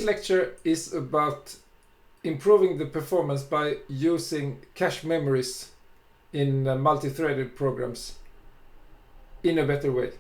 lecture is about improving the performance by using cache memories in multi-threaded programs in a better way,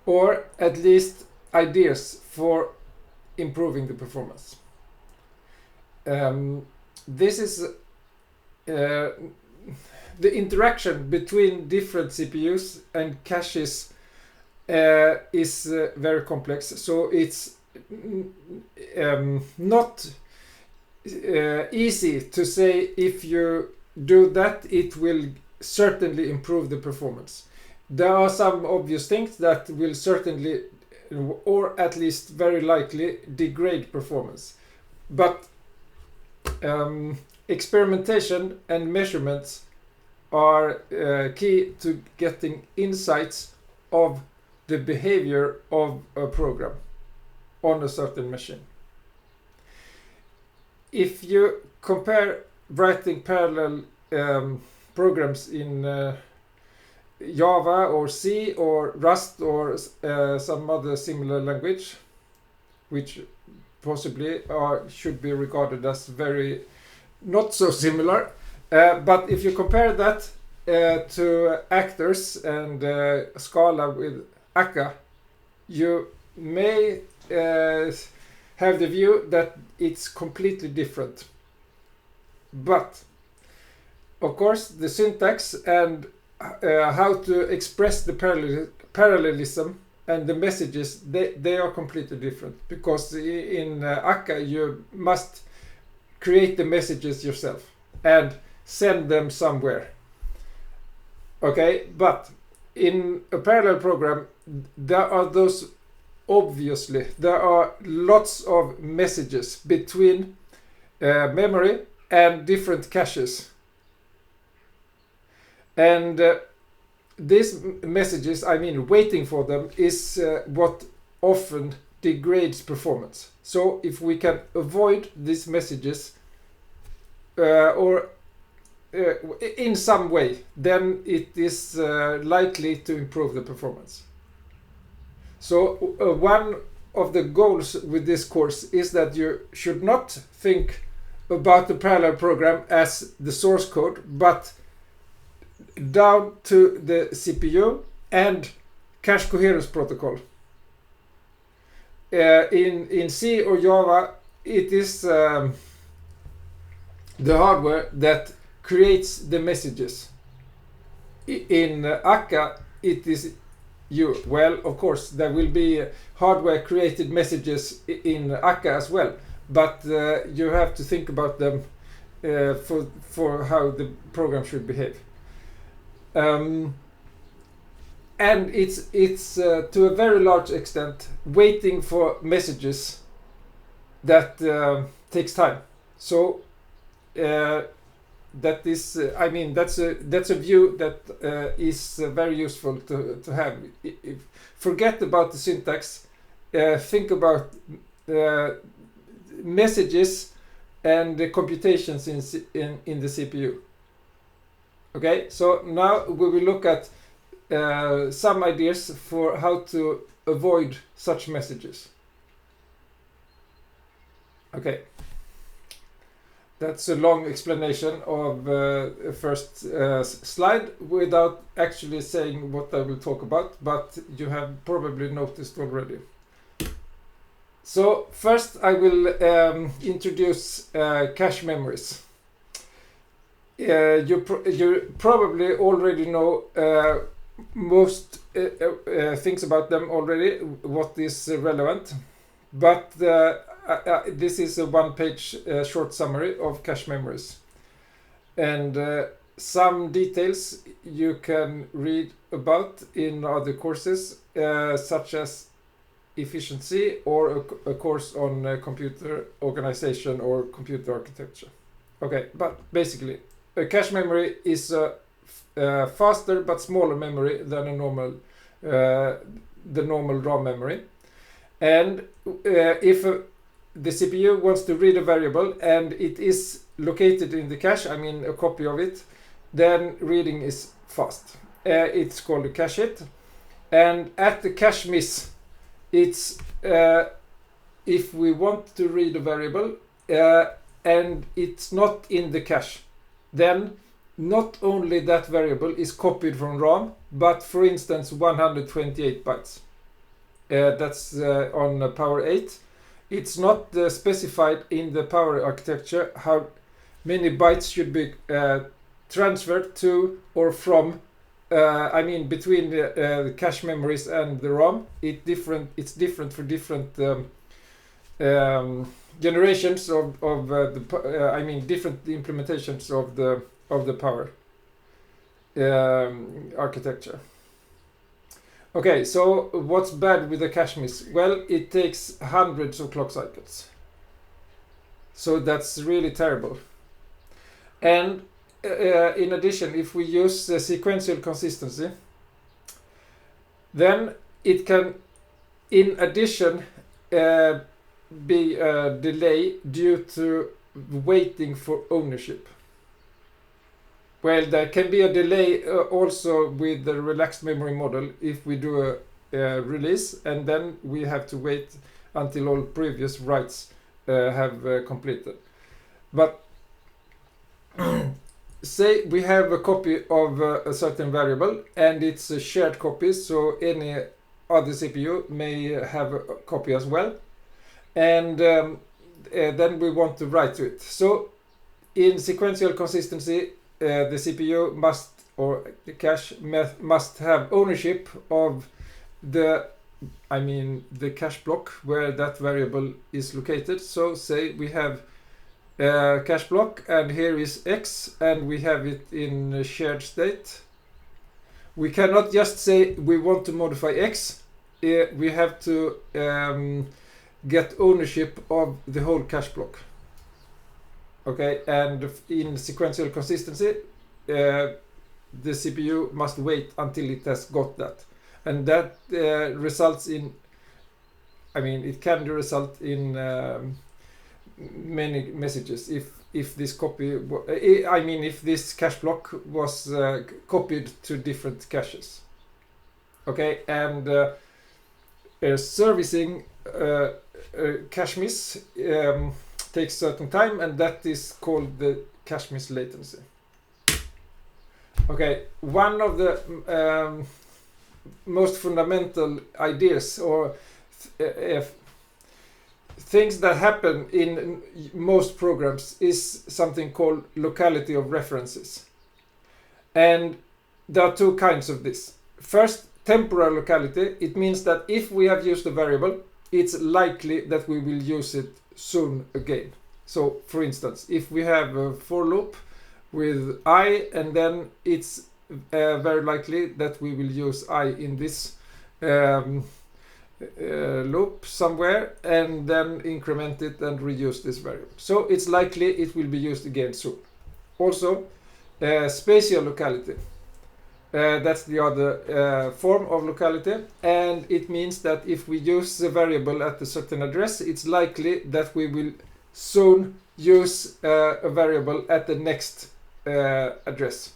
or at least ideas for improving the performance. This is the interaction between different CPUs and caches is very complex, so it's not easy to say if you do that it will certainly improve the performance. There are some obvious things that will certainly, or at least very likely, degrade performance, but experimentation and measurements are key to getting insights of the behavior of a program on a certain machine. If you compare writing parallel programs in Java or C or Rust or some other similar language, which possibly should be regarded as very not so similar, but if you compare that to actors and Scala with Akka, you may have the view that it's completely different. But of course the syntax and how to express the parallelism and the messages, they are completely different, because in Akka you must create the messages yourself and send them somewhere. Okay, but in a parallel program there are lots of messages between memory and different caches, and these messages, waiting for them, is what often degrades performance. So if we can avoid these messages or in some way, then it is likely to improve the performance. So one of the goals with this course is that you should not think about the parallel program as the source code, but down to the CPU and cache coherence protocol. In C or Java, it is the hardware that creates the messages. In Akka, it is you. Well, of course, there will be hardware created messages in Akka as well, but you have to think about them for how the program should behave. And it's to a very large extent waiting for messages that takes time. So that is, that's a view that is very useful to have. Forget about the syntax. Think about messages and the computations in the CPU. Okay, so now we will look at some ideas for how to avoid such messages. Okay, that's a long explanation of the first slide without actually saying what I will talk about, but you have probably noticed already. So first I will introduce cache memories. You probably already know most things about them already, what is relevant, but this is a one-page short summary of cache memories, and some details you can read about in other courses, such as efficiency or a course on computer organization or computer architecture. Okay, but basically a cache memory is a faster but smaller memory than the normal ROM memory, and if the CPU wants to read a variable and it is located in the cache, a copy of it, then reading is fast. It's called a cache hit, and at the cache miss, it's if we want to read a variable and it's not in the cache, then not only that variable is copied from RAM, but for instance 128 bytes. That's on Power 8. It's not specified in the Power architecture how many bytes should be transferred to or from, between the cache memories and the RAM. It's different for different generations of different implementations of the Power architecture. Okay, so what's bad with the cache miss? Well, it takes hundreds of clock cycles. So that's really terrible. And in addition, if we use sequential consistency, then it can, in addition, be a delay due to waiting for ownership. Well, there can be a delay also with the relaxed memory model if we do a release, and then we have to wait until all previous writes have completed. But say we have a copy of a certain variable and it's a shared copy, so any other CPU may have a copy as well, and then we want to write to it. So in sequential consistency, the CPU must, or the cache must have ownership of the cache block where that variable is located. So say we have a cache block and here is X and we have it in a shared state. We cannot just say we want to modify X. We have to get ownership of the whole cache block. Okay, and in sequential consistency, the CPU must wait until it has got that. And that results in, it can result in many messages if this copy, if this cache block was copied to different caches. Okay, and servicing cache miss takes certain time, and that is called the cache miss latency. Okay, one of the most fundamental ideas or things that happen in most programs is something called locality of references. And there are two kinds of this. First, temporal locality. It means that if we have used a variable, it's likely that we will use it soon again. So for instance, if we have a for loop with I, and then it's very likely that we will use I in this loop somewhere, and then increment it and reuse this variable. So it's likely it will be used again soon. Also, spatial locality. That's the other form of locality, and it means that if we use the variable at a certain address, it's likely that we will soon use a variable at the next address.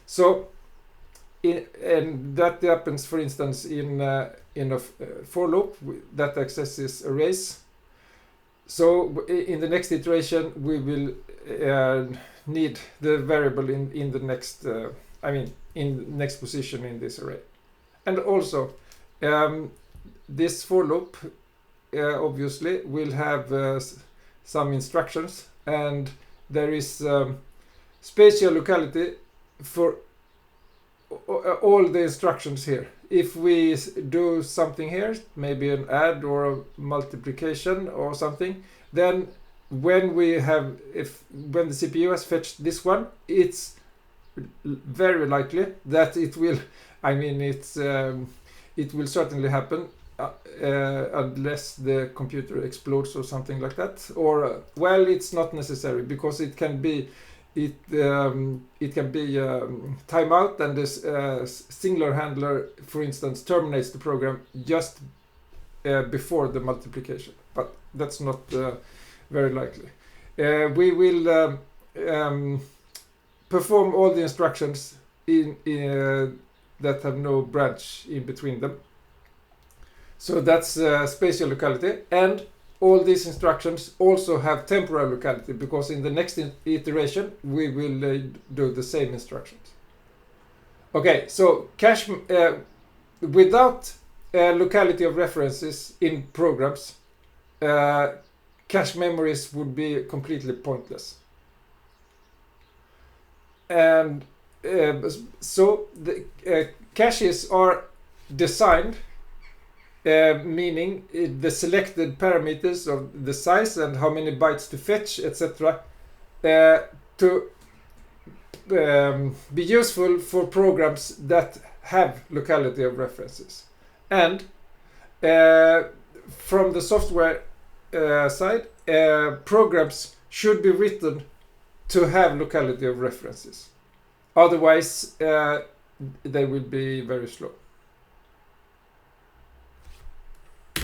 So, and that happens, for instance, in a for loop that accesses arrays. So in the next iteration, we will need the variable in the next. In the next position in this array. And also, this for loop obviously will have some instructions, and there is spatial locality for all the instructions here. If we do something here, maybe an add or a multiplication or something, then when the CPU has fetched this one, it's very likely that it will, it will certainly happen unless the computer explodes or something like that. Or well, it's not necessary, because it can be timeout, and this singular handler, for instance, terminates the program just before the multiplication. But that's not very likely. We will perform all the instructions that have no branch in between them. So that's spatial locality. And all these instructions also have temporal locality, because in the next iteration we will do the same instructions. Okay, so cache without locality of references in programs, cache memories would be completely pointless. And so the caches are designed, meaning the selected parameters of the size and how many bytes to fetch, etc., to be useful for programs that have locality of references. And from the software side, programs should be written to have locality of references. Otherwise, they will be very slow.